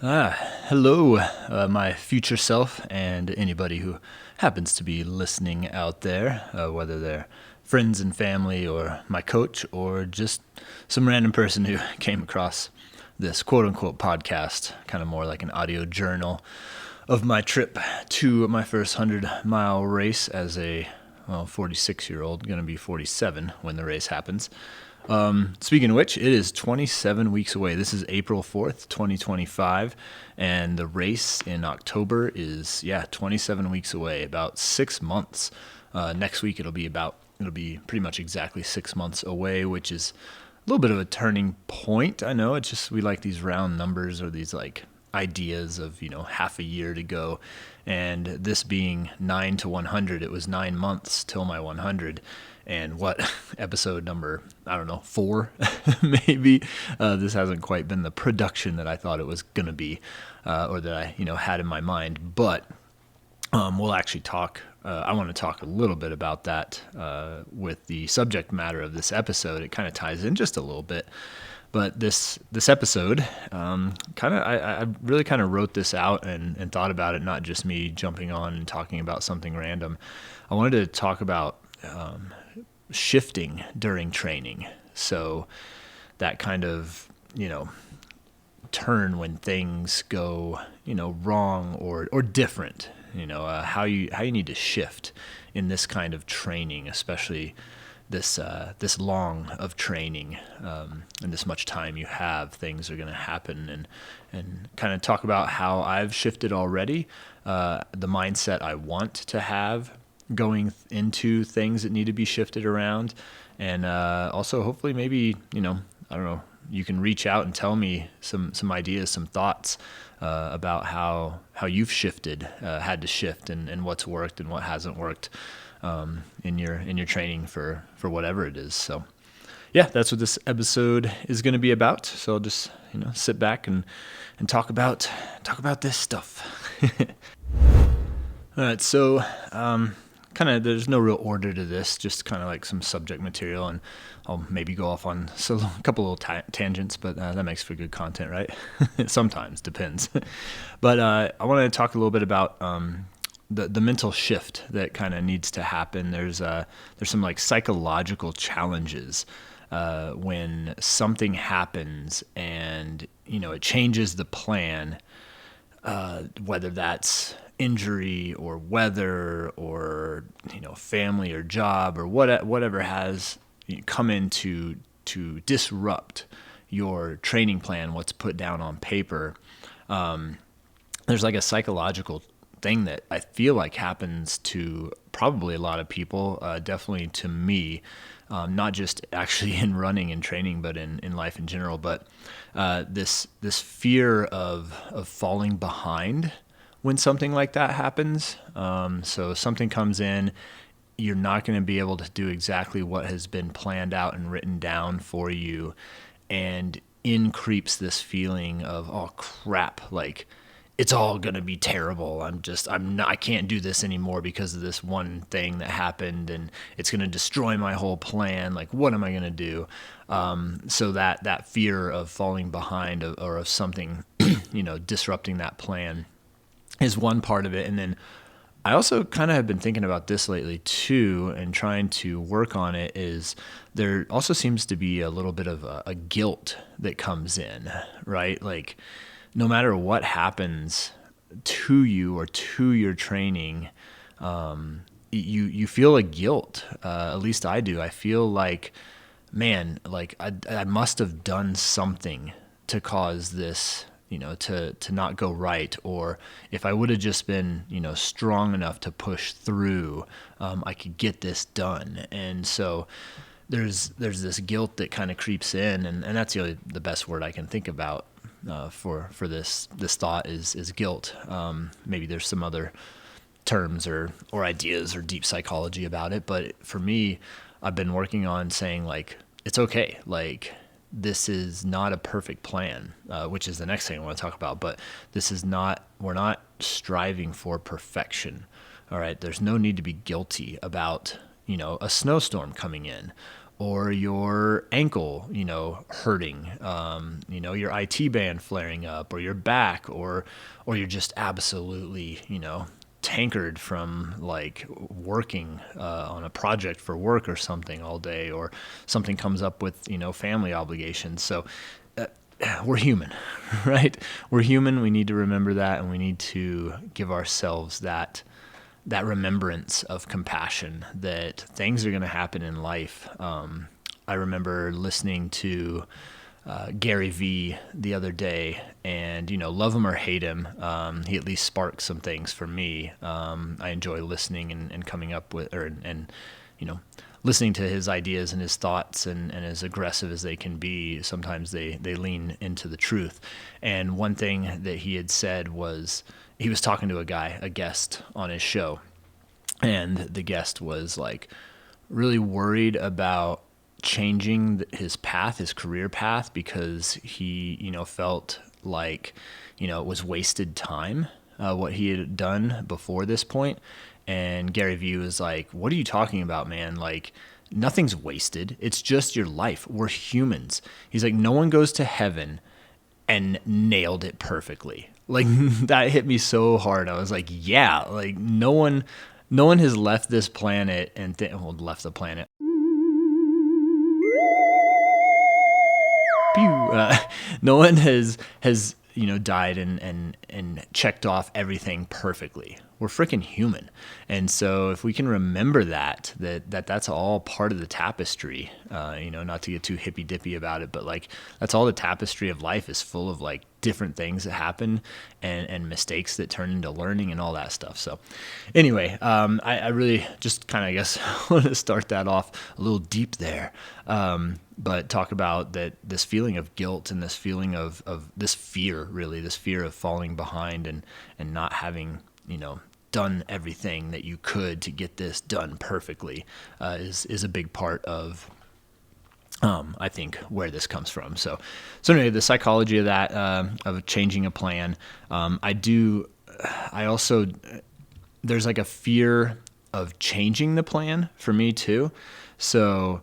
Hello, my future self, and anybody who happens to be listening out there, whether they're friends and family, or my coach, or just some random person who came across this quote unquote podcast, kind of more like an audio journal of my trip to my first 100-mile race as a 46-year-old, going to be 47 when the race happens. Speaking of which, it is 27 weeks away. This is April 4th, 2025, and the race in October is, 27 weeks away, about 6 months. Next week it'll be pretty much exactly 6 months away, which is a little bit of a turning point. I know, it's just, we like these round numbers or these like ideas of, half a year to go. And this being 9 to 100, it was 9 months till my 100. And what episode number, 4 maybe, this hasn't quite been the production that I thought it was going to be, or that I, had in my mind. But we'll actually talk, I want to talk a little bit about that with the subject matter of this episode. It kind of ties in just a little bit. But this episode, I really kind of wrote this out and thought about it, not just me jumping on and talking about something random. I wanted to talk about shifting during training. So that kind of, turn when things go, wrong or different, how you need to shift in this kind of training, especially this long of training, and this much time you have, things are going to happen, and kind of talk about how I've shifted already, the mindset I want to have going into things that need to be shifted around. And also hopefully maybe, you can reach out and tell me some ideas, some thoughts about how you've shifted, had to shift, and what's worked and what hasn't worked in your training for whatever it is. So yeah, that's what this episode is going to be about. So I'll just, sit back and talk about this stuff. All right. So, there's no real order to this, just kind of like some subject material, and I'll maybe go off on a couple little tangents, but that makes for good content, right? Sometimes, depends. But I want to talk a little bit about the mental shift that kind of needs to happen. There's some like psychological challenges when something happens and it changes the plan, whether that's injury or weather or family or job or whatever has come in to disrupt your training plan, what's put down on paper. There's like a psychological thing that I feel like happens to probably a lot of people, definitely to me, not just actually in running and training, but in life in general. But this fear of falling behind when something like that happens. So something comes in, you're not going to be able to do exactly what has been planned out and written down for you, and in creeps this feeling of, oh crap, like it's all going to be terrible. I can't do this anymore because of this one thing that happened, and it's going to destroy my whole plan. Like, what am I going to do? So that fear of falling behind or of something, disrupting that plan is one part of it. And then I also kind of have been thinking about this lately too, and trying to work on it, is there also seems to be a little bit of a guilt that comes in, right? Like, no matter what happens to you or to your training, you feel a guilt. At least I do. I feel like, man, like I must have done something to cause this, to not go right. Or if I would have just been, strong enough to push through, I could get this done. And so there's this guilt that kind of creeps in, and that's the best word I can think about for this thought is guilt. Maybe there's some other terms or ideas or deep psychology about it, but for me, I've been working on saying, like, it's okay. Like, this is not a perfect plan, which is the next thing I want to talk about. But we're not striving for perfection. All right. There's no need to be guilty about, a snowstorm coming in, or your ankle, hurting, your IT band flaring up, or your back, or you're just absolutely, tankered from like working on a project for work or something all day, or something comes up with, family obligations. So we're human, right? We're human. We need to remember that, and we need to give ourselves that remembrance of compassion, that things are going to happen in life. I remember listening to Gary Vee the other day, and love him or hate him, he at least sparked some things for me. I enjoy listening and coming up with, listening to his ideas and his thoughts, and as aggressive as they can be, sometimes they lean into the truth. And one thing that he had said was, he was talking to a guest on his show, and the guest was like really worried about changing his career path, because he, felt like, it was wasted time, what he had done before this point. And Gary Vee was like, what are you talking about, man? Like, nothing's wasted. It's just your life. We're humans. He's like, no one goes to heaven and nailed it perfectly. Like, that hit me so hard. I was like, yeah, like no one has left this planet and left the planet. No one has died and checked off everything perfectly. We're freaking human. And so if we can remember that's all part of the tapestry, not to get too hippy dippy about it, but like, that's all the tapestry of life is full of, like, different things that happen and mistakes that turn into learning and all that stuff. So anyway, I really just kind of, I guess, want to start that off a little deep there. But talk about this feeling of guilt, and this feeling of this fear, really, this fear of falling behind and not having, done everything that you could to get this done perfectly, is a big part of, I think, where this comes from. So anyway, the psychology of that, of changing a plan. There's like a fear of changing the plan for me too. So,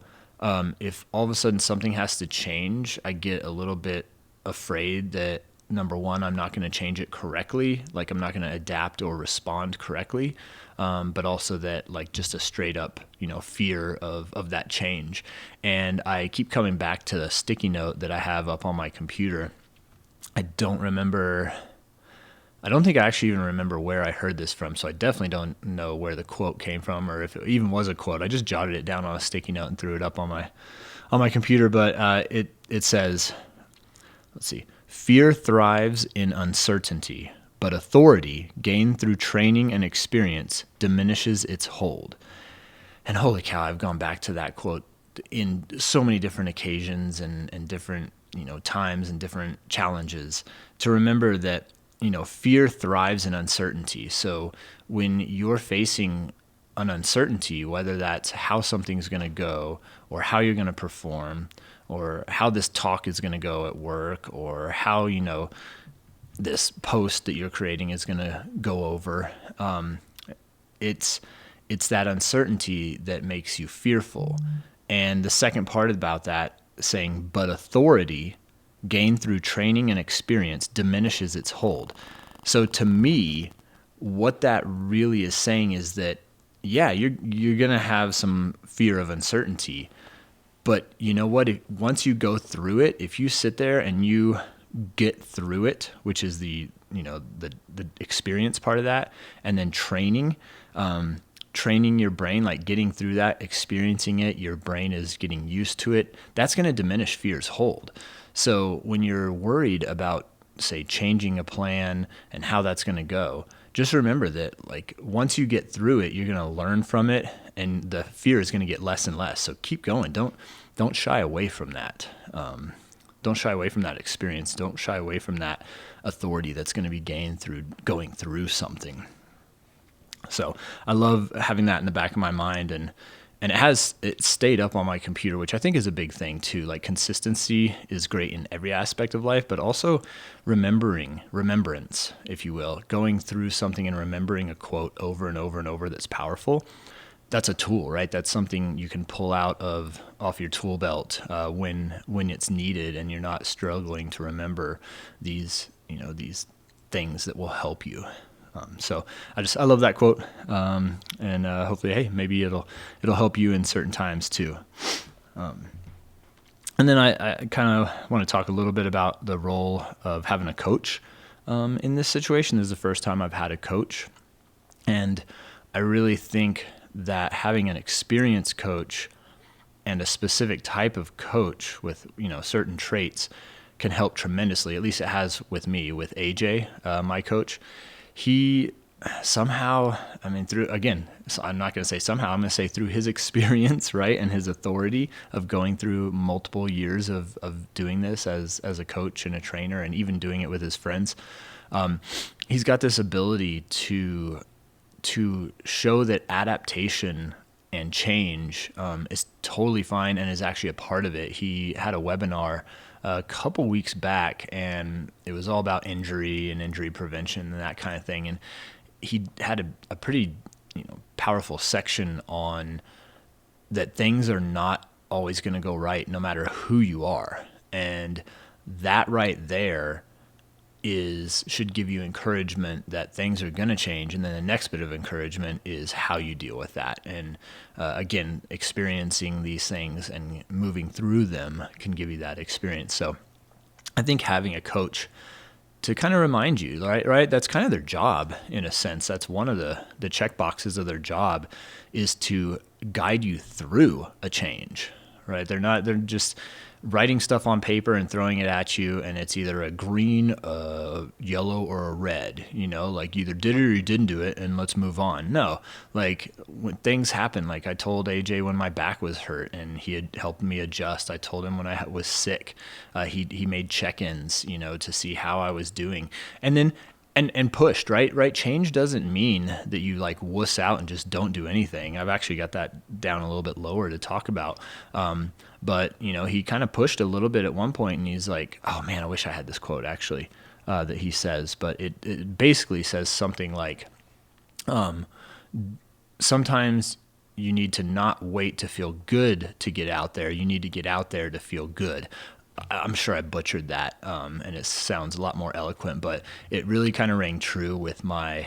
if all of a sudden something has to change, I get a little bit afraid that, number one, I'm not going to change it correctly. Like, I'm not going to adapt or respond correctly. But also that, like, just a straight up, fear of that change. And I keep coming back to the sticky note that I have up on my computer. I don't think I actually even remember where I heard this from. So I definitely don't know where the quote came from, or if it even was a quote. I just jotted it down on a sticky note and threw it up on my computer. But it says, let's see, fear thrives in uncertainty, but authority gained through training and experience diminishes its hold. And holy cow, I've gone back to that quote in so many different occasions and different, times and different challenges, to remember that, fear thrives in uncertainty. So when you're facing an uncertainty, whether that's how something's going to go, or how you're going to perform, or how this talk is going to go at work, or how, this post that you're creating is going to go over, it's that uncertainty that makes you fearful. And the second part about that, saying, but authority gained through training and experience diminishes its hold. So to me, what that really is saying is that, yeah, you're going to have some fear of uncertainty, but you know what? Once you go through it, if you sit there and you get through it, which is the experience part of that, and then training your brain, like getting through that, experiencing it, your brain is getting used to it, that's going to diminish fear's hold. So when you're worried about, say, changing a plan and how that's going to go, just remember that, like, once you get through it, you're going to learn from it, and the fear is going to get less and less. So keep going. Don't shy away from that. Don't shy away from that experience. Don't shy away from that authority that's going to be gained through going through something. So I love having that in the back of my mind, and it stayed up on my computer, which I think is a big thing too. Like, consistency is great in every aspect of life, but also remembrance, if you will, going through something and remembering a quote over and over and over that's powerful. that's a tool, right? That's something you can pull out off your tool belt when it's needed, and you're not struggling to remember these things that will help you. So I love that quote, and hopefully, hey, maybe it'll help you in certain times too. And then I kind of want to talk a little bit about the role of having a coach in this situation. This is the first time I've had a coach, and I really think that having an experienced coach and a specific type of coach with certain traits can help tremendously. At least it has with me, with AJ, my coach. He somehow, through, again, so I'm not going to say somehow, I'm going to say through his experience, right, and his authority of going through multiple years of doing this as a coach and a trainer, and even doing it with his friends, he's got this ability to show that adaptation and change is totally fine and is actually a part of it. He had a webinar a couple weeks back, and it was all about injury and injury prevention and that kind of thing. And he had a pretty powerful section on that things are not always going to go right no matter who you are. And that right there should give you encouragement that things are going to change. And then the next bit of encouragement is how you deal with that. And again, experiencing these things and moving through them can give you that experience. So I think having a coach to kind of remind you, right? That's kind of their job in a sense. That's one of the check boxes of their job, is to guide you through a change, right? They're just writing stuff on paper and throwing it at you, and it's either a green, yellow, or a red, like you either did it or you didn't do it, and let's move on. No, like when things happen, like I told AJ when my back was hurt and he had helped me adjust. I told him when I was sick, he made check-ins, to see how I was doing. And then, and pushed, right? Change doesn't mean that you like wuss out and just don't do anything. I've actually got that down a little bit lower to talk about. But he kind of pushed a little bit at one point, and he's like, oh man, I wish I had this quote actually, that he says, but it basically says something like, sometimes you need to not wait to feel good to get out there. You need to get out there to feel good. I'm sure I butchered that, and it sounds a lot more eloquent, but it really kind of rang true with my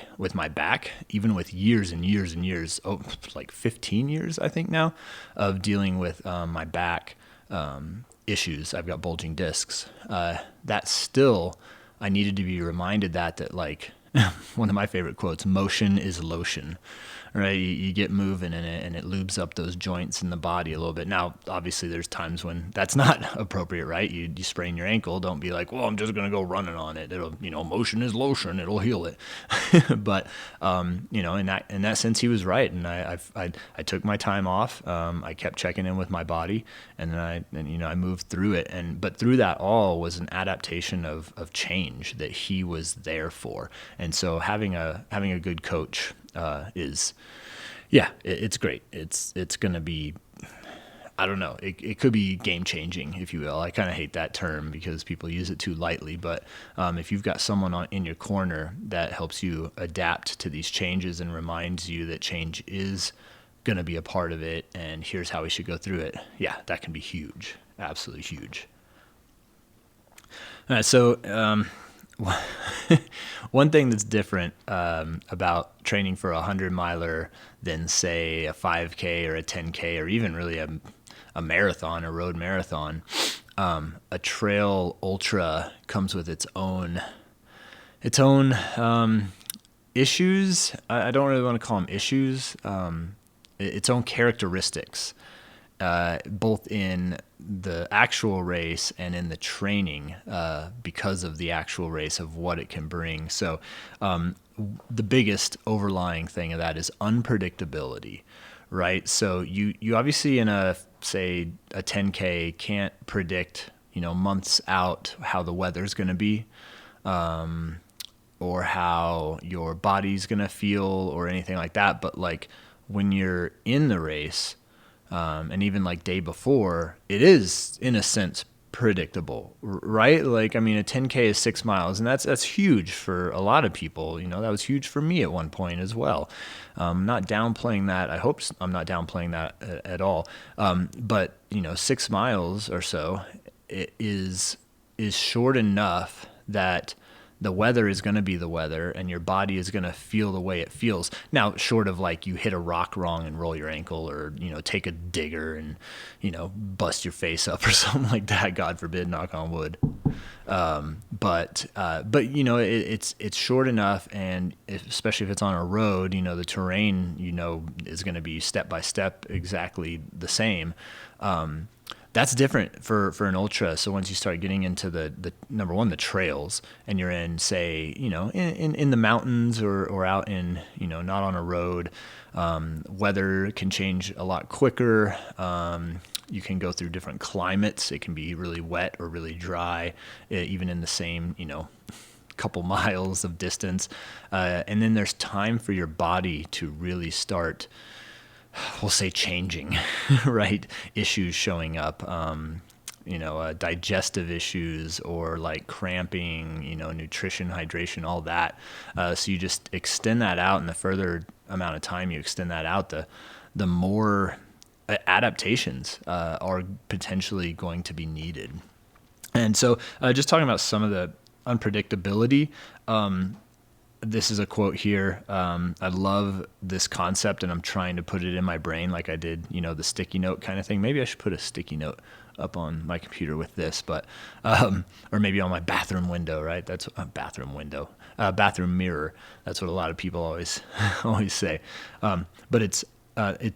back, even with years and years and years, like 15 years, I think now, of dealing with my back issues. I've got bulging discs. That still, I needed to be reminded that like, one of my favorite quotes, motion is lotion, right? You get moving in it, and it lubes up those joints in the body a little bit. Now, obviously there's times when that's not appropriate, right? You sprain your ankle. Don't be like, well, I'm just going to go running on it. It'll, motion is lotion. It'll heal it. But, in that sense, he was right. And I took my time off. I kept checking in with my body, and then I moved through it. But through that all was an adaptation of change that he was there for. And so having a good coach it's great. It's going to be, I don't know, it could be game changing, if you will. I kind of hate that term because people use it too lightly, but if you've got someone in your corner that helps you adapt to these changes and reminds you that change is going to be a part of it, and here's how we should go through it, that can be huge, absolutely huge. All right, so one thing that's different about training for a 100-miler than, say, a 5K or a 10K or even really a marathon, a road marathon, a trail ultra comes with its own issues. I don't really want to call them issues. Its own characteristics, both in the actual race and in the training, because of the actual race of what it can bring. So the biggest overlying thing of that is unpredictability, right? So you obviously in a 10K can't predict, months out how the weather's going to be, or how your body's going to feel or anything like that. But like when you're in the race, and even like day before, it is in a sense predictable, right? Like, I mean, a 10K is 6 miles, and that's huge for a lot of people. That was huge for me at one point as well. Not downplaying that. I hope I'm not downplaying that at all. But 6 miles or so is short enough that the weather is going to be the weather and your body is going to feel the way it feels. Now, short of like you hit a rock wrong and roll your ankle, or, take a digger and, bust your face up or something like that, God forbid, knock on wood. But it's short enough, and especially if it's on a road, the terrain, is going to be step by step exactly the same. That's different for an ultra. So once you start getting into the number one, the trails, and you're in, say, in the mountains or out in, not on a road, weather can change a lot quicker. You can go through different climates. It can be really wet or really dry, even in the same, couple miles of distance. And then there's time for your body to really start, we'll say, changing, right? Issues showing up, digestive issues, or like cramping, nutrition, hydration, all that. So you just extend that out, and the further amount of time you extend that out, the more adaptations are potentially going to be needed. And so just talking about some of the unpredictability, this is a quote here. I love this concept, and I'm trying to put it in my brain like I did, the sticky note kind of thing. Maybe I should put a sticky note up on my computer with this, but or maybe on my bathroom window, right? That's a bathroom mirror. That's what a lot of people always say. But it's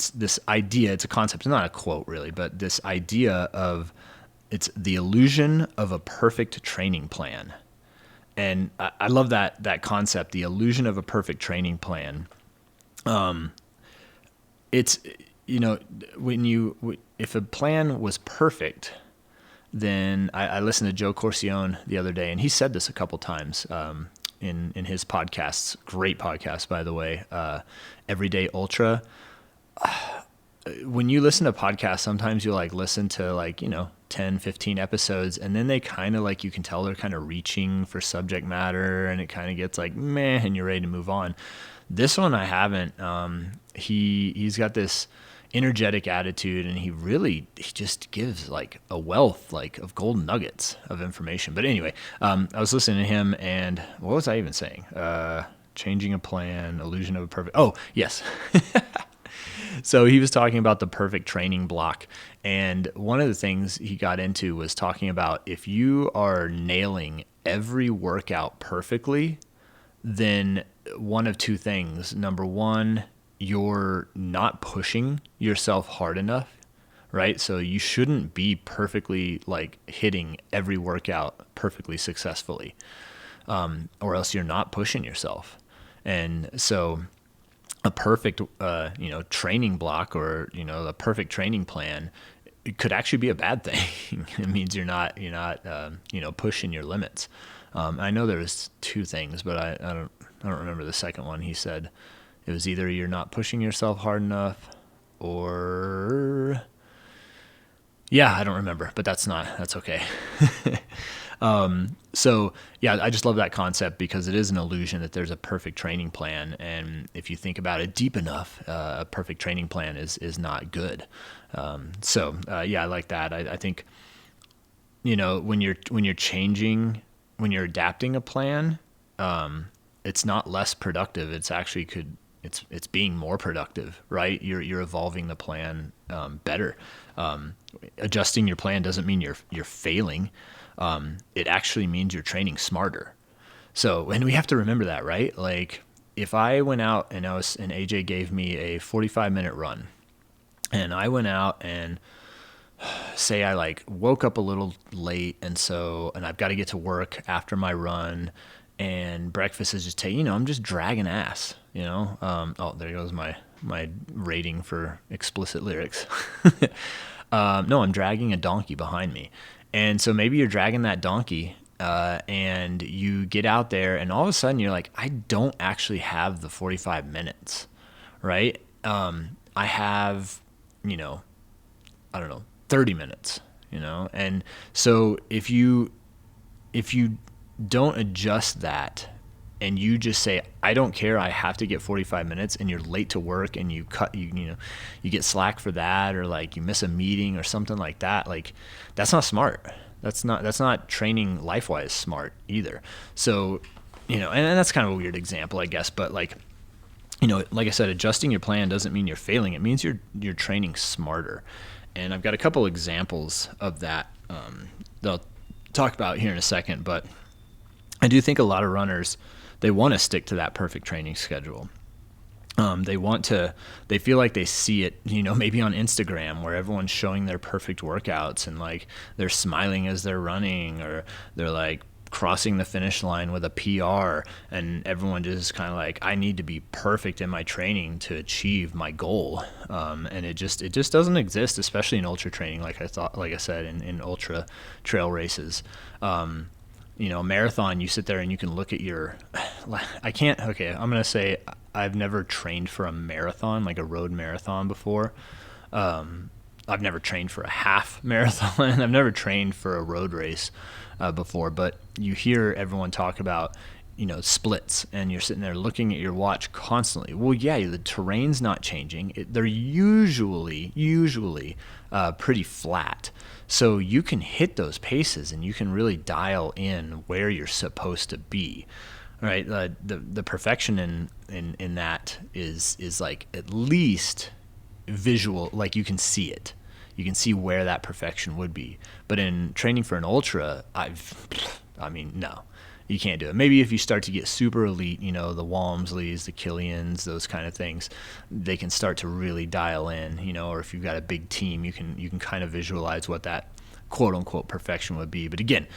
this idea. It's a concept. It's not a quote really, but this idea of, it's the illusion of a perfect training plan. And I love that concept, the illusion of a perfect training plan. It's, if a plan was perfect, then I listened to Joe Corcione the other day, and he said this a couple times in his podcasts. Great podcast, by the way. Everyday Ultra. When you listen to podcasts, sometimes you'll listen to 10, 15 episodes, and then they kind of you can tell they're kind of reaching for subject matter, and it kind of gets meh, and you're ready to move on. This one I haven't. He's got this energetic attitude, and he just gives a wealth of golden nuggets of information. But anyway, I was listening to him, and what was I even saying? Changing a plan, illusion of a perfect. Oh, yes. So he was talking about the perfect training block. And one of the things he got into was talking about, if you are nailing every workout perfectly, then one of two things. Number one, you're not pushing yourself hard enough, right? So you shouldn't be perfectly hitting every workout perfectly successfully, or else you're not pushing yourself. And so a perfect, training block, or, a perfect training plan, it could actually be a bad thing. It means you're not, pushing your limits. I know there was two things, but I don't remember the second one. He said it was either you're not pushing yourself hard enough, or I don't remember, but that's okay. So yeah, I just love that concept, because it is an illusion that there's a perfect training plan. And if you think about it deep enough, a perfect training plan is not good. So I like that. I think, when you're changing, when you're adapting a plan, it's not less productive. It's actually it's being more productive, right? You're evolving the plan, better. Adjusting your plan doesn't mean you're failing. It actually means you're training smarter. So, and we have to remember that, right? If I went out and AJ gave me a 45-minute run, and I went out and say I woke up a little late, and I've got to get to work after my run, and breakfast is just I'm just dragging ass, oh, there goes my rating for explicit lyrics. No, I'm dragging a donkey behind me. And so maybe you're dragging that donkey, and you get out there, and all of a sudden you're I don't actually have the 45 minutes, right? I have, I don't know, 30 minutes, And so if you don't adjust that and you just say, I don't care, I have to get 45 minutes, and you're late to work and you get slack for that, or like you miss a meeting or something like that, like that's not smart. That's not training life-wise smart either. So, and that's kind of a weird example, I guess, but like, like I said, adjusting your plan doesn't mean you're failing. It means you're training smarter. And I've got a couple examples of that that I'll talk about here in a second, but I do think a lot of runners, they want to stick to that perfect training schedule. They feel like they see it, maybe on Instagram where everyone's showing their perfect workouts and like they're smiling as they're running, or they're like crossing the finish line with a PR, and everyone just kind of like, I need to be perfect in my training to achieve my goal. And it just doesn't exist, especially in ultra training. Like I said, in ultra trail races, marathon, you sit there and you can look at I'm going to say I've never trained for a marathon, like a road marathon before. I've never trained for a half marathon. I've never trained for a road race before, but you hear everyone talk about, splits, and you're sitting there looking at your watch constantly. Well, yeah, the terrain's not changing. They're usually pretty flat. So you can hit those paces and you can really dial in where you're supposed to be. Right? The perfection in that is like at least visual, like you can see it. You can see where that perfection would be. But in training for an ultra, no, you can't do it. Maybe if you start to get super elite, the Walmsleys, the Killians, those kind of things, they can start to really dial in, or if you've got a big team, you can kind of visualize what that quote unquote perfection would be. But again,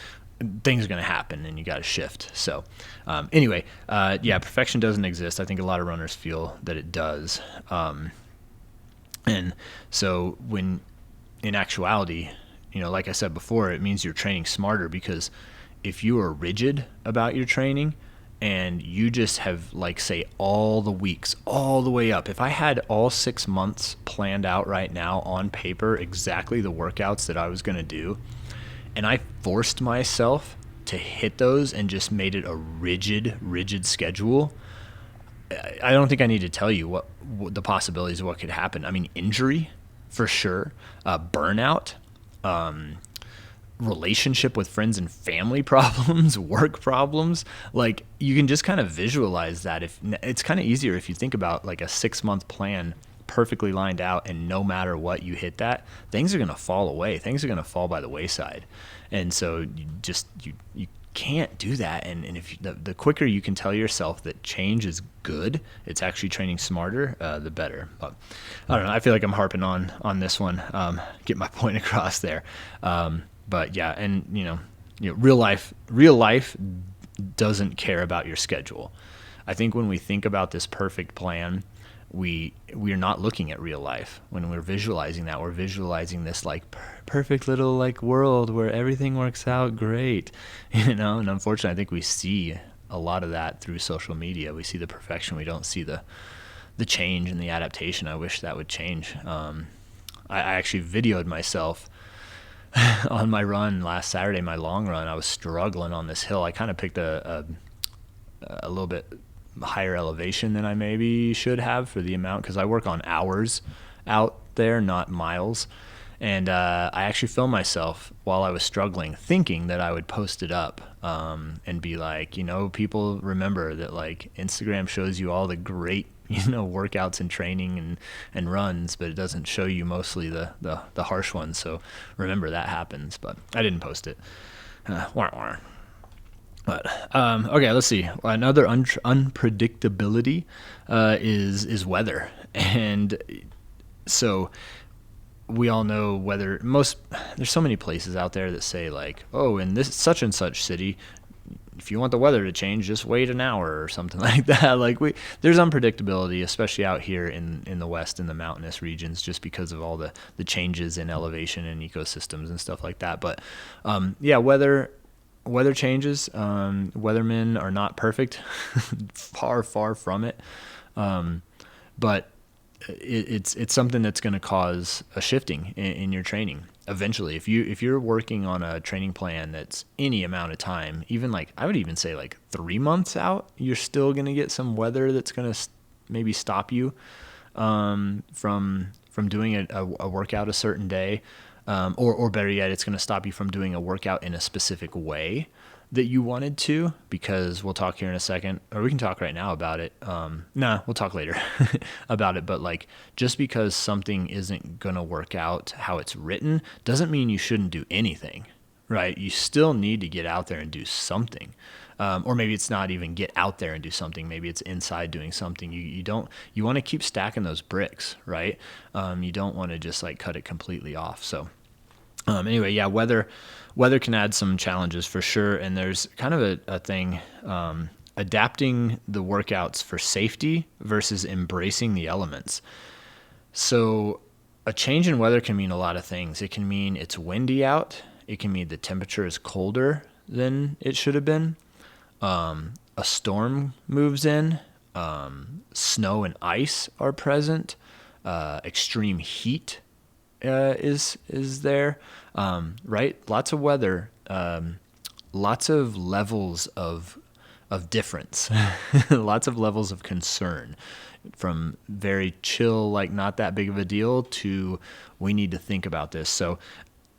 things are going to happen and you got to shift. So perfection doesn't exist. I think a lot of runners feel that it does. And so when in actuality, like I said before, it means you're training smarter, because if you are rigid about your training and you just have, like, say, all the weeks, all the way up, if I had all 6 months planned out right now on paper, exactly the workouts that I was going to do, and I forced myself to hit those and just made it a rigid schedule, I don't think I need to tell you what the possibilities of what could happen. I mean, injury, for sure, burnout, relationship with friends and family problems, work problems. Like, you can just kind of visualize that. If it's kind of easier if you think about like a 6-month plan perfectly lined out, and no matter what you hit that, things are going to fall away. Things are going to fall by the wayside. And so you can't do that. And if the quicker you can tell yourself that change is good, it's actually training smarter, the better. But I don't know. I feel like I'm harping on this one. Get my point across there. But yeah, and real life doesn't care about your schedule. I think when we think about this perfect plan, we are not looking at real life. When we're visualizing that, we're visualizing this like perfect little like world where everything works out great, And unfortunately, I think we see a lot of that through social media. We see the perfection. We don't see the change and the adaptation. I wish that would change. I actually videoed myself on my run last Saturday, my long run. I was struggling on this hill. I kind of picked a little bit higher elevation than I maybe should have for the amount, because I work on hours out there, not miles. And I actually filmed myself while I was struggling, thinking that I would post it up and be like, people remember that like Instagram shows you all the great workouts and training and runs, but it doesn't show you mostly the harsh ones. So remember, that happens. But I didn't post it. But okay, let's see. Another unpredictability is weather, and so we all know weather. There's so many places out there that say like, oh, in this such and such city, if you want the weather to change, just wait an hour or something like that. Like there's unpredictability, especially out here in the West, in the mountainous regions, just because of all the changes in elevation and ecosystems and stuff like that. But weather changes. Weathermen are not perfect, far from it. But it's something that's going to cause a shifting in your training eventually. If you're working on a training plan that's any amount of time, even like I would even say like 3 months out, you're still going to get some weather that's going to maybe stop you from doing a workout a certain day, or better yet, it's going to stop you from doing a workout in a specific way that you wanted to, because we'll talk here in a second, or we can talk right now about it. We'll talk later about it. But like, just because something isn't going to work out how it's written doesn't mean you shouldn't do anything, right? You still need to get out there and do something. Or maybe it's not even get out there and do something. Maybe it's inside doing something. You want to keep stacking those bricks, right? You don't want to just like cut it completely off. So anyway, yeah, weather can add some challenges for sure. And there's kind of a thing, adapting the workouts for safety versus embracing the elements. So a change in weather can mean a lot of things. It can mean it's windy out. It can mean the temperature is colder than it should have been. A storm moves in. Snow and ice are present. Extreme heat is there, right? Lots of weather, lots of levels of difference, lots of levels of concern, from very chill, like not that big of a deal, to we need to think about this. So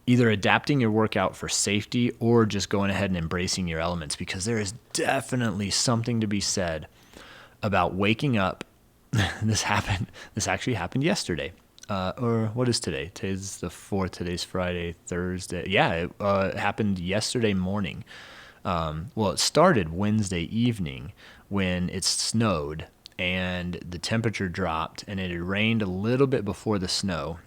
either adapting your workout for safety or just going ahead and embracing your elements, because there is definitely something to be said about waking up. This actually happened yesterday. Or what is today? Today's the 4th. Today's Friday, Thursday. Yeah, it happened yesterday morning. Well, it started Wednesday evening when it snowed and the temperature dropped, and it had rained a little bit before the snow.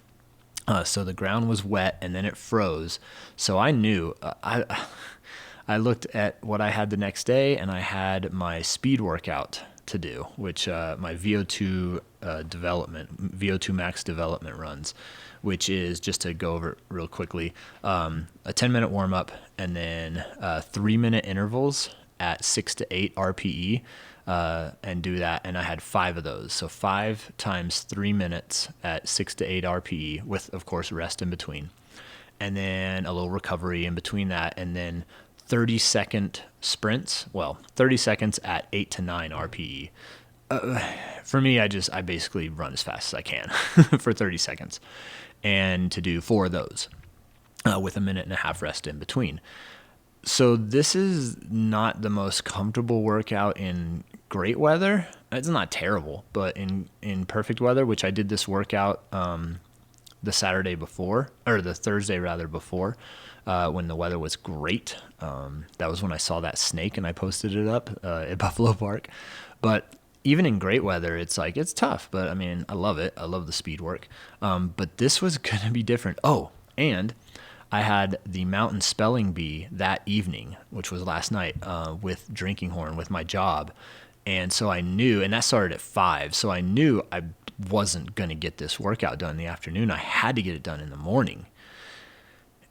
So the ground was wet, and then it froze. So I knew, I looked at what I had the next day, and I had my speed workout to do, which my VO2 VO2 max development runs, which is, just to go over it real quickly, a 10-minute warm up, and then 3-minute intervals at 6 to 8 RPE, and do that. And I had 5 of those. So 5 times 3 minutes at 6 to 8 RPE with, of course, rest in between. And then a little recovery in between that. And then 30-second sprints. Well, 30 seconds at 8 to 9 RPE. For me, I basically run as fast as I can for 30 seconds. And to do 4 of those with a minute and a half rest in between. So this is not the most comfortable workout in great weather. It's not terrible, but in perfect weather, which I did this workout the Saturday before, or the Thursday rather before, when the weather was great. That was when I saw that snake and I posted it up at Buffalo Park. But even in great weather, it's tough, but I mean, I love it. I love the speed work. But this was going to be different. Oh, and I had the mountain spelling bee that evening, which was last night, with Drinking Horn, with my job. And so I knew, and that started at 5. So I knew I wasn't going to get this workout done in the afternoon. I had to get it done in the morning.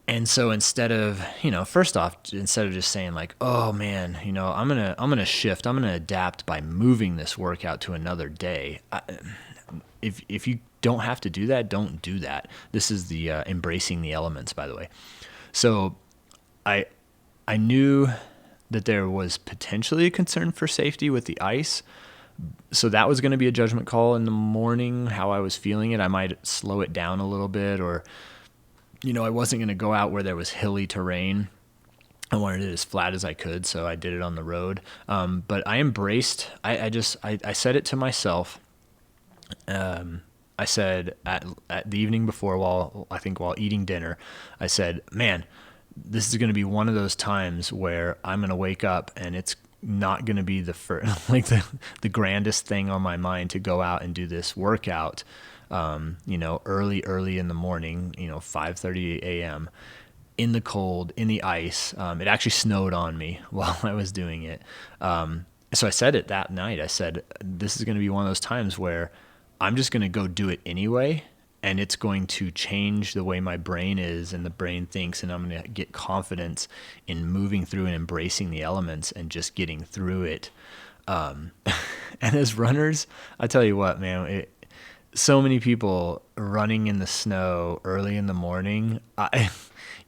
And so instead of, first off, instead of just saying like, oh man, I'm going to shift, I'm going to adapt by moving this workout to another day. If you don't have to do that, don't do that. This is the embracing the elements, by the way. So I knew that there was potentially a concern for safety with the ice. So that was going to be a judgment call in the morning, how I was feeling it. I might slow it down a little bit, or, I wasn't going to go out where there was hilly terrain. I wanted it as flat as I could, so I did it on the road. But I embraced, I said it to myself. I said at the evening before, while eating dinner, I said, man, this is going to be one of those times where I'm going to wake up and it's not going to be the first, the grandest thing on my mind to go out and do this workout, early in the morning, 5:30 a.m. in the cold, in the ice. It actually snowed on me while I was doing it. So I said it that night. I said, this is going to be one of those times where I'm just going to go do it anyway, and it's going to change the way my brain is and the brain thinks, and I'm going to get confidence in moving through and embracing the elements and just getting through it. And as runners, I tell you what, man, so many people running in the snow early in the morning.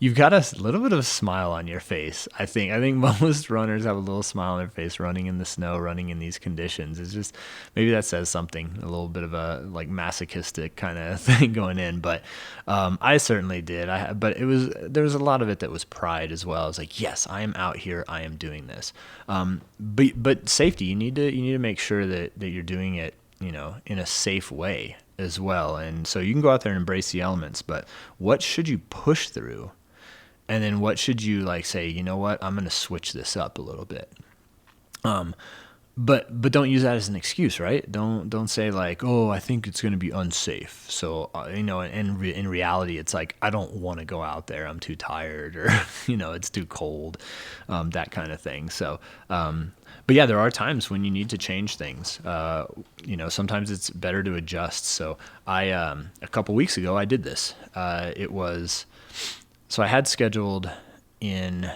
You've got a little bit of a smile on your face. I think most runners have a little smile on their face running in the snow, running in these conditions. It's just, maybe that says something, a little bit of a like masochistic kind of thing going in. But I certainly did. But there was a lot of it that was pride as well. It's like, yes, I am out here, I am doing this. But safety, you need to make sure that you're doing it, in a safe way as well. And so you can go out there and embrace the elements, but what should you push through? And then what should you like say, you know what, I'm going to switch this up a little bit. But don't use that as an excuse, right? Don't say like, oh, I think it's going to be unsafe. So in reality, it's like, I don't want to go out there. I'm too tired, or it's too cold, that kind of thing. So, but yeah, there are times when you need to change things. Sometimes it's better to adjust. So a couple weeks ago, I did this. So I had scheduled in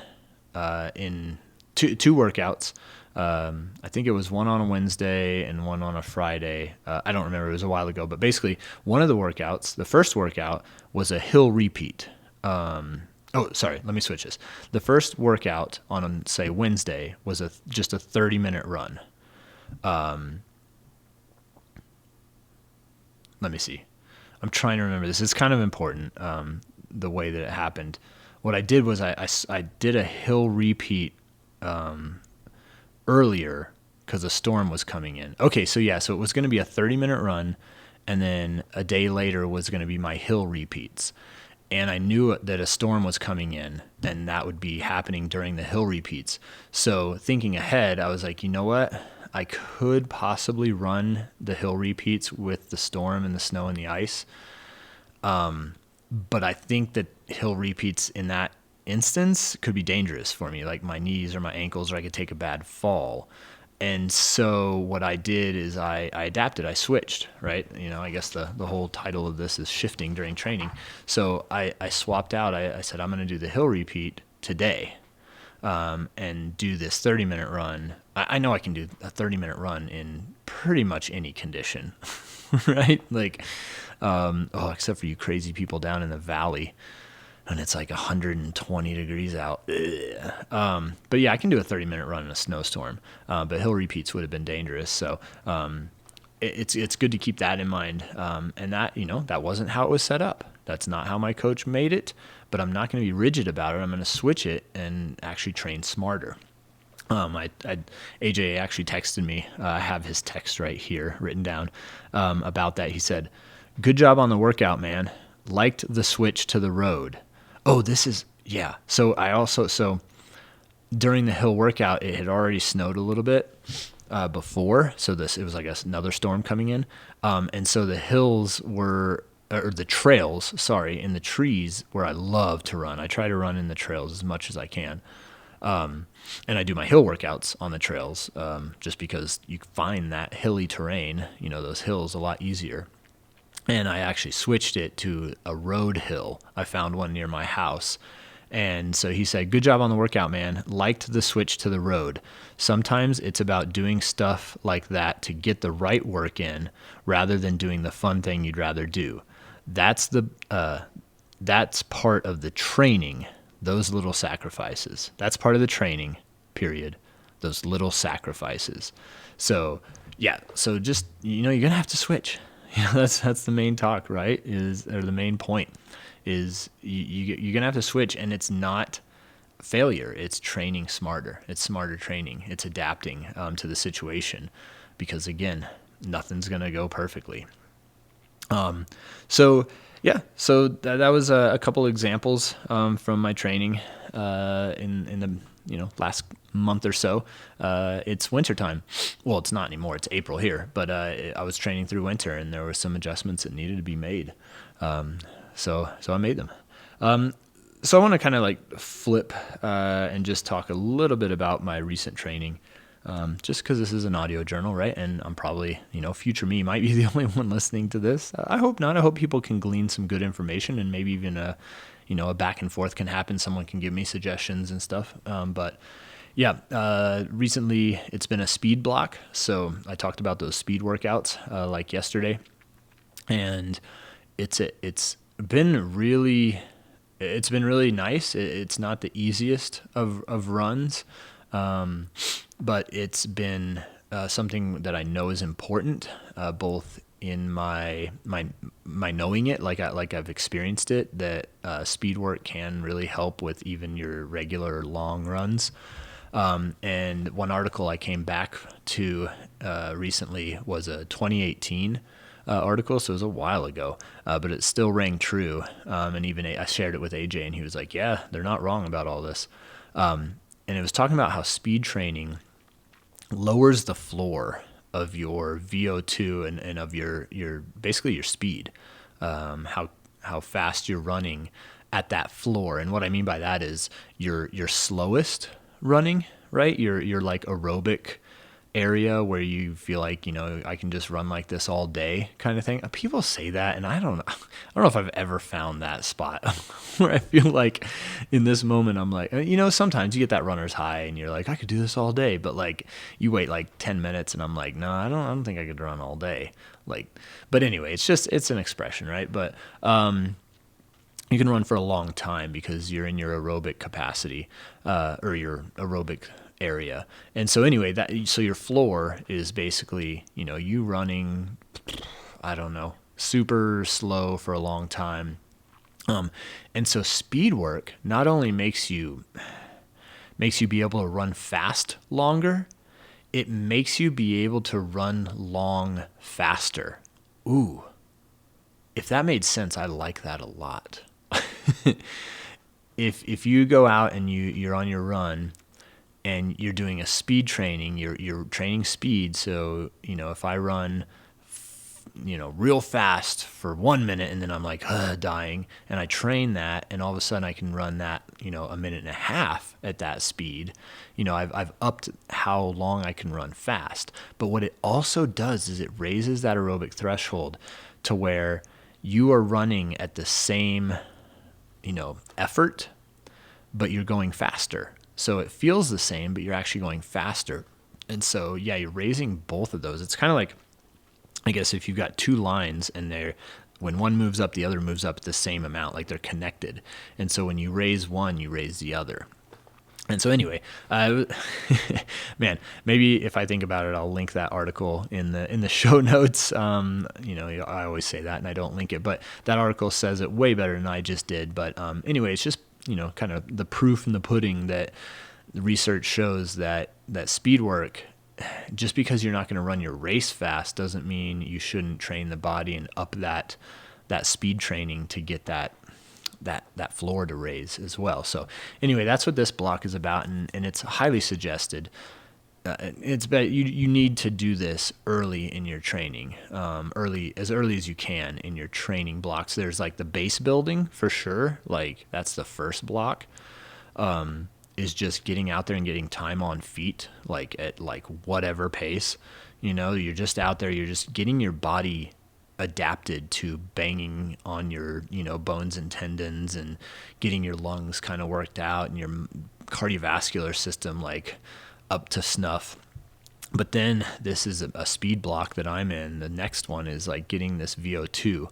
two workouts. I think it was one on a Wednesday and one on a Friday. I don't remember. It was a while ago. But basically, one of the workouts, the first workout, was a hill repeat. Sorry. Let me switch this. The first workout on, say, Wednesday was just a 30-minute run. Let me see. I'm trying to remember this. It's kind of important, the way that it happened. What I did was I did a hill repeat earlier because a storm was coming in. Okay, so it was going to be a 30-minute run, and then a day later was going to be my hill repeats. And I knew that a storm was coming in, and that would be happening during the hill repeats. So thinking ahead, I was like, you know what? I could possibly run the hill repeats with the storm and the snow and the ice. But I think that hill repeats in that instance could be dangerous for me, like my knees or my ankles, or I could take a bad fall. And so what I did is I adapted, I switched, right? I guess the whole title of this is shifting during training. So I swapped out. I said, I'm going to do the hill repeat today, and do this 30-minute run. I know I can do a 30-minute run in pretty much any condition, right? Like, except for you crazy people down in the valley, and it's like 120 degrees out. But yeah, I can do a 30-minute run in a snowstorm. But hill repeats would have been dangerous. So it's good to keep that in mind. And that wasn't how it was set up. That's not how my coach made it. But I'm not going to be rigid about it. I'm going to switch it and actually train smarter. AJ actually texted me. I have his text right here written down, about that. He said, "Good job on the workout, man. Liked the switch to the road." Oh, yeah. So during the hill workout, it had already snowed a little bit before. So it was like another storm coming in. And so the hills or the trails, in the trees where I love to run. I try to run in the trails as much as I can. And I do my hill workouts on the trails, just because you find that hilly terrain, those hills a lot easier. And I actually switched it to a road hill. I found one near my house. And so he said, "Good job on the workout, man. Liked the switch to the road. Sometimes it's about doing stuff like that to get the right work in rather than doing the fun thing you'd rather do. That's part of the training, those little sacrifices. That's part of the training, period. Those little sacrifices." So, yeah. So just, you're going to have to switch. That's the main talk, right? Or the main point is you're going to have to switch, and it's not failure. It's training smarter. It's smarter training. It's adapting to the situation, because again, nothing's going to go perfectly. So that was a couple examples from my training in the last month or so. It's wintertime. Well, it's not anymore. It's April here, but I was training through winter, and there were some adjustments that needed to be made. So I made them. So I want to kind of like flip and just talk a little bit about my recent training. Just because this is an audio journal, right? And I'm probably, future me might be the only one listening to this. I hope not. I hope people can glean some good information, and maybe even a back and forth can happen. Someone can give me suggestions and stuff. But yeah, recently it's been a speed block. So I talked about those speed workouts like yesterday. and it's been really nice. It's not the easiest of runs, but it's been something that I know is important, both in my knowing it, like I've experienced it, that speed work can really help with even your regular long runs. And one article I came back to recently was a 2018 article, so it was a while ago, but it still rang true. And even I shared it with AJ, and he was like, "Yeah, they're not wrong about all this." And it was talking about how speed training lowers the floor of your VO2 and of your basically your speed, how fast you're running at that floor. And what I mean by that is your slowest running, right? Your like aerobic area where you feel like, I can just run like this all day kind of thing. People say that, and I don't know if I've ever found that spot where I feel like in this moment I'm like, sometimes you get that runner's high and you're like, I could do this all day, but like you wait like 10 minutes and I'm like, no, I don't think I could run all day. Like, but anyway, it's an expression, right? But you can run for a long time because you're in your aerobic capacity, or your aerobic area. And so anyway, so your floor is basically, you running, I don't know, super slow for a long time. And so speed work not only makes you be able to run fast longer, it makes you be able to run long faster. Ooh, if that made sense, I like that a lot. If you go out and you're on your run and you're doing a speed training, you're training speed. So, if I run, real fast for 1 minute and then I'm like dying, and I train that, and all of a sudden I can run that, a minute and a half at that speed. I've upped how long I can run fast. But what it also does is it raises that aerobic threshold to where you are running at the same, effort, but you're going faster. So it feels the same, but you're actually going faster. And so, yeah, you're raising both of those. It's kind of like, I guess, if you've got two lines and when one moves up, the other moves up the same amount, like they're connected. And so when you raise one, you raise the other. And so anyway, man, maybe if I think about it, I'll link that article in the show notes. I always say that and I don't link it, but that article says it way better than I just did. But anyway, it's just, kind of the proof in the pudding that the research shows that speed work, just because you're not going to run your race fast, doesn't mean you shouldn't train the body and up that speed training to get that floor to raise as well. So anyway, that's what this block is about, and it's highly suggested. You need to do this early in your training, as early as you can in your training blocks. There's like the base building for sure. Like that's the first block, is just getting out there and getting time on feet, like at like whatever pace. You're just out there. You're just getting your body adapted to banging on your, bones and tendons, and getting your lungs kind of worked out and your cardiovascular system like up to snuff. But then this is a speed block that I'm in. The next one is like getting this VO2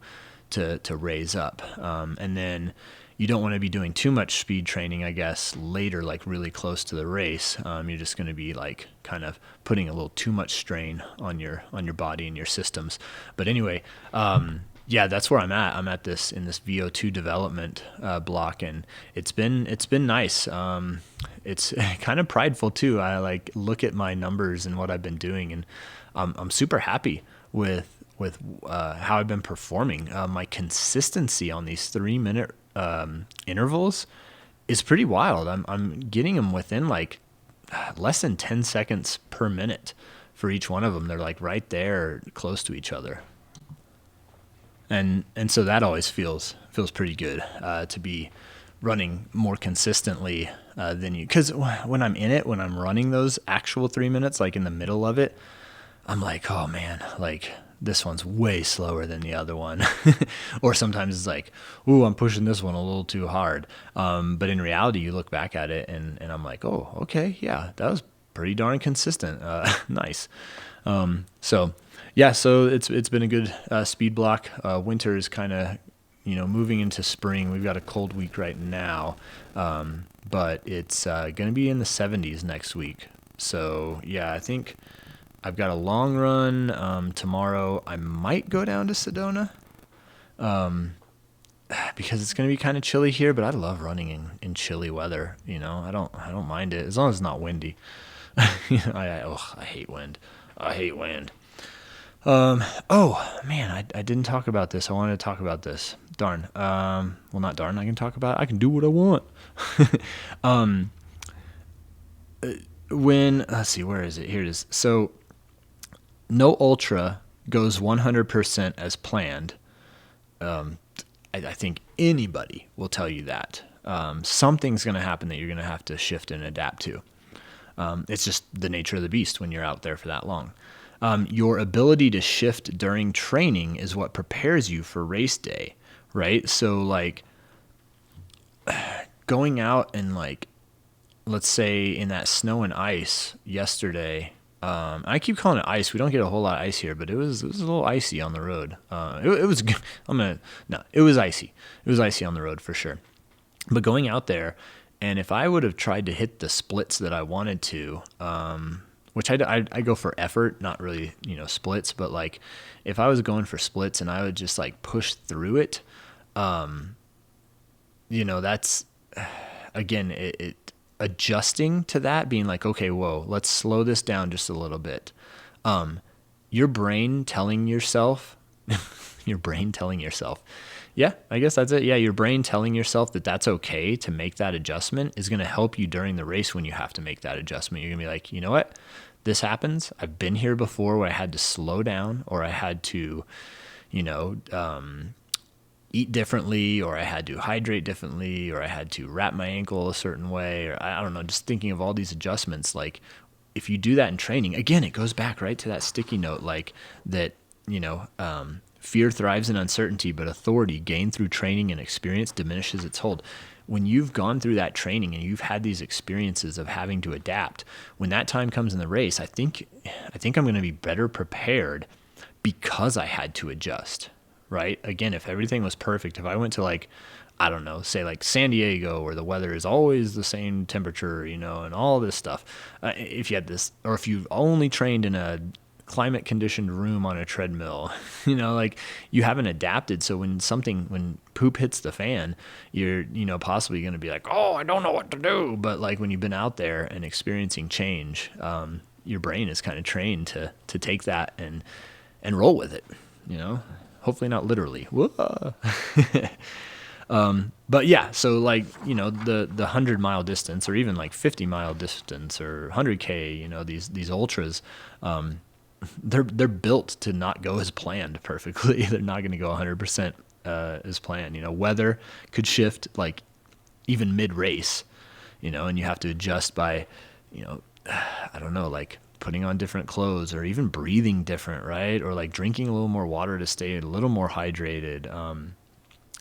to raise up. And then you don't want to be doing too much speed training, I guess, later, like really close to the race. You're just going to be like kind of putting a little too much strain on your body and your systems. But anyway, yeah, that's where I'm at. I'm at in this VO2 development block, and it's been nice. It's kind of prideful too. I like look at my numbers and what I've been doing, and I'm super happy with how I've been performing. My consistency on these 3-minute intervals is pretty wild. I'm getting them within like less than 10 seconds per minute for each one of them. They're like right there, close to each other. And so that always feels pretty good to be running more consistently than you. Because when I'm in it, when I'm running those actual 3 minutes, like in the middle of it, I'm like, oh man, like this one's way slower than the other one. Or sometimes it's like, ooh, I'm pushing this one a little too hard. But in reality, you look back at it and I'm like, oh, okay, yeah, that was pretty darn consistent. Nice. So Yeah, so it's been a good speed block. Winter is kind of, moving into spring. We've got a cold week right now, but it's going to be in the 70s next week. So yeah, I think I've got a long run tomorrow. I might go down to Sedona because it's going to be kind of chilly here. But I love running in chilly weather. I don't mind it as long as it's not windy. I hate wind. I hate wind. Oh man, I didn't talk about this. I wanted to talk about this. Darn. Well, not darn. I can talk about it. I can do what I want. Let's see, where is it? Here it is. So, no ultra goes 100% as planned. I think anybody will tell you that. Something's going to happen that you're going to have to shift and adapt to. It's just the nature of the beast when you're out there for that long. Your ability to shift during training is what prepares you for race day, right? So like going out and like, let's say in that snow and ice yesterday, I keep calling it ice. We don't get a whole lot of ice here, but it was a little icy on the road. It was, it was icy. It was icy on the road for sure. But going out there, and if I would have tried to hit the splits that I wanted to, which I go for effort, not really, splits, but like if I was going for splits and I would just like push through it, that's, again, it adjusting to that, being like, okay, whoa, let's slow this down just a little bit. Your brain telling yourself, yeah, I guess that's it. Yeah, your brain telling yourself that that's okay to make that adjustment is going to help you during the race when you have to make that adjustment. You're going to be like, you know what? This happens. I've been here before where I had to slow down, or I had to, eat differently, or I had to hydrate differently, or I had to wrap my ankle a certain way, or I don't know, just thinking of all these adjustments. Like if you do that in training, again, it goes back right to that sticky note, like that, fear thrives in uncertainty, but authority gained through training and experience diminishes its hold. When you've gone through that training and you've had these experiences of having to adapt, when that time comes in the race, I think I'm going to be better prepared because I had to adjust, right? Again, if everything was perfect, if I went to like, I don't know, say like San Diego where the weather is always the same temperature, and all this stuff. If you had this, or if you've only trained in a climate conditioned room on a treadmill, like you haven't adapted. So when poop hits the fan, you're, possibly going to be like, oh, I don't know what to do. But like when you've been out there and experiencing change, your brain is kind of trained to take that and roll with it, hopefully not literally. But yeah, so like, the 100-mile distance, or even like 50-mile distance, or 100K, these ultras, they're built to not go as planned perfectly. They're not going to go 100% as planned. Weather could shift like even mid race, and you have to adjust by, I don't know, like putting on different clothes, or even breathing different, right? Or like drinking a little more water to stay a little more hydrated.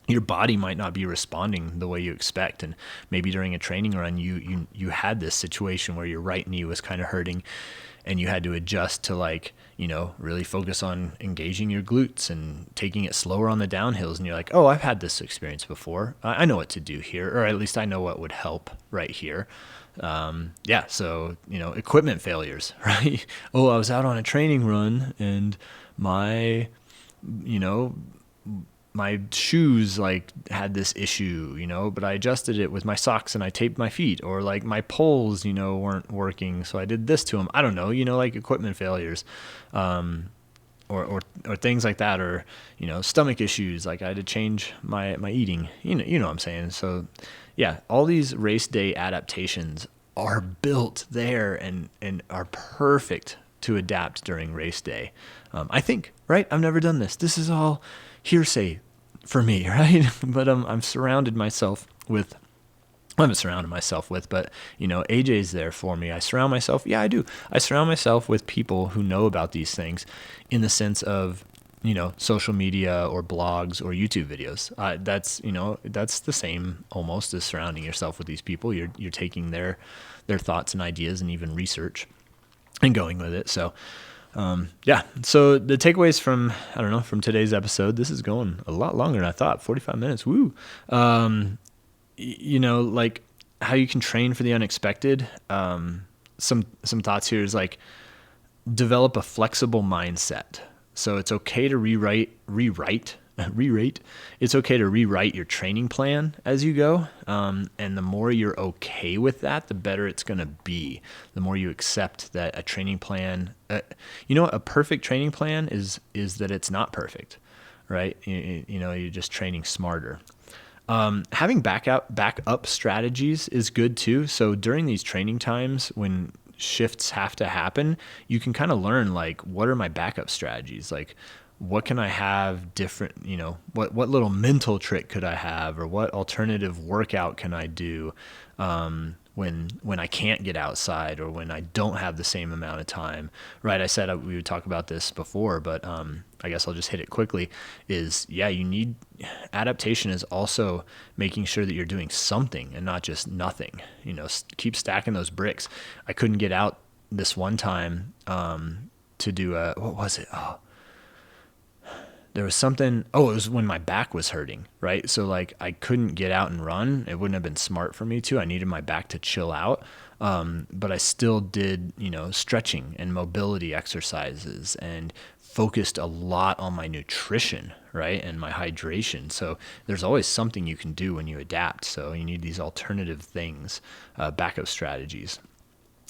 Your body might not be responding the way you expect. And maybe during a training run, you had this situation where your right knee was kind of hurting, and you had to adjust to like, really focus on engaging your glutes and taking it slower on the downhills. And you're like, oh, I've had this experience before. I know what to do here, or at least I know what would help right here. So, equipment failures, right? Oh, I was out on a training run and my shoes like had this issue, but I adjusted it with my socks and I taped my feet, or like my poles, weren't working. So I did this to them. I don't know, like equipment failures, or things like that, or, stomach issues. Like I had to change my eating, you know what I'm saying? So yeah, all these race day adaptations are built there and are perfect to adapt during race day. I think, right? I've never done this. This is all hearsay for me, right? But I haven't surrounded myself with, but AJ's there for me. I surround myself with people who know about these things, in the sense of, social media or blogs or YouTube videos. That's the same almost as surrounding yourself with these people. You're taking their thoughts and ideas and even research and going with it. So Yeah. So the takeaways from today's episode, this is going a lot longer than I thought, 45 minutes. Woo. Like how you can train for the unexpected. Some thoughts here is like develop a flexible mindset. So it's okay to rewrite. It's okay to rewrite your training plan as you go. And the more you're okay with that, the better it's going to be. The more you accept that a training plan, a perfect training plan is that it's not perfect, right? You're just training smarter. Having backup strategies is good too. So during these training times when shifts have to happen, you can kind of learn like, what are my backup strategies? Like, what can I have different, what little mental trick could I have, or what alternative workout can I do when I can't get outside or when I don't have the same amount of time, right? I said we would talk about this before, but I guess I'll just hit it quickly adaptation is also making sure that you're doing something and not just nothing, keep stacking those bricks. I couldn't get out this one time to do what was it? There was something, it was when my back was hurting, right? So like I couldn't get out and run. It wouldn't have been smart for me to. I needed my back to chill out. But I still did, stretching and mobility exercises and focused a lot on my nutrition, right? And my hydration. So there's always something you can do when you adapt. So you need these alternative things, backup strategies.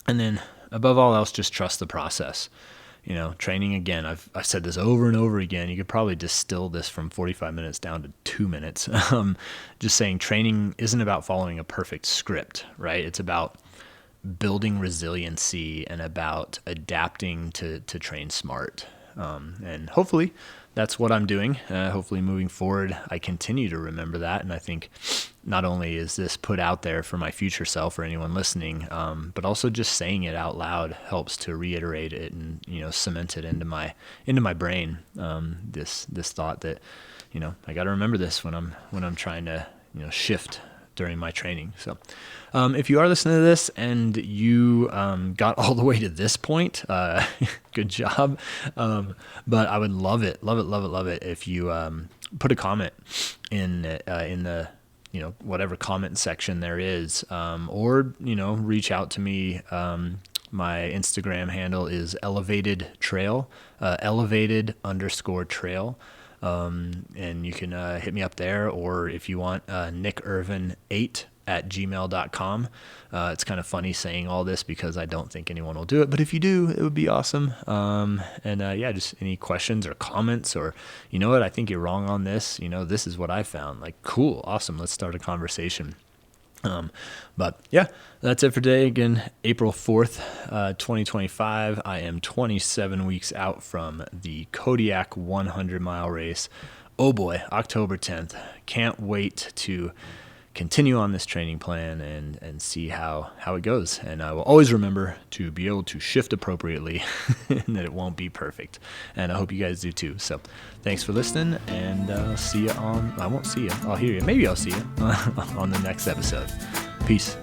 And then above all else, just trust the process. Training, again, I've said this over and over again. You could probably distill this from 45 minutes down to 2 minutes. Just saying training isn't about following a perfect script, right? It's about building resiliency and about adapting to train smart. And hopefully that's what I'm doing. Hopefully moving forward, I continue to remember that. And I think not only is this put out there for my future self or anyone listening, but also just saying it out loud helps to reiterate it and, cement it into my brain. This thought that, I got to remember this when I'm trying to, shift during my training. So, if you are listening to this and you got all the way to this point, good job. But I would love it if you put a comment in the whatever comment section there is, or reach out to me. My Instagram handle is elevated_trail. And you can hit me up there, or if you want, nickurvan8@gmail.com. It's kind of funny saying all this because I don't think anyone will do it, but if you do, it would be awesome. Just any questions or comments, or I think you're wrong on this. This is what I found. Like, cool, awesome. Let's start a conversation. But yeah, that's it for today. Again, April 4th, 2025. I am 27 weeks out from the Kodiak 100-mile race. Oh boy, October 10th. Can't wait to continue on this training plan and see how it goes. And I will always remember to be able to shift appropriately and that it won't be perfect. And I hope you guys do too. So thanks for listening, and I'll see you I won't see you. I'll hear you. Maybe I'll see you on the next episode. Peace.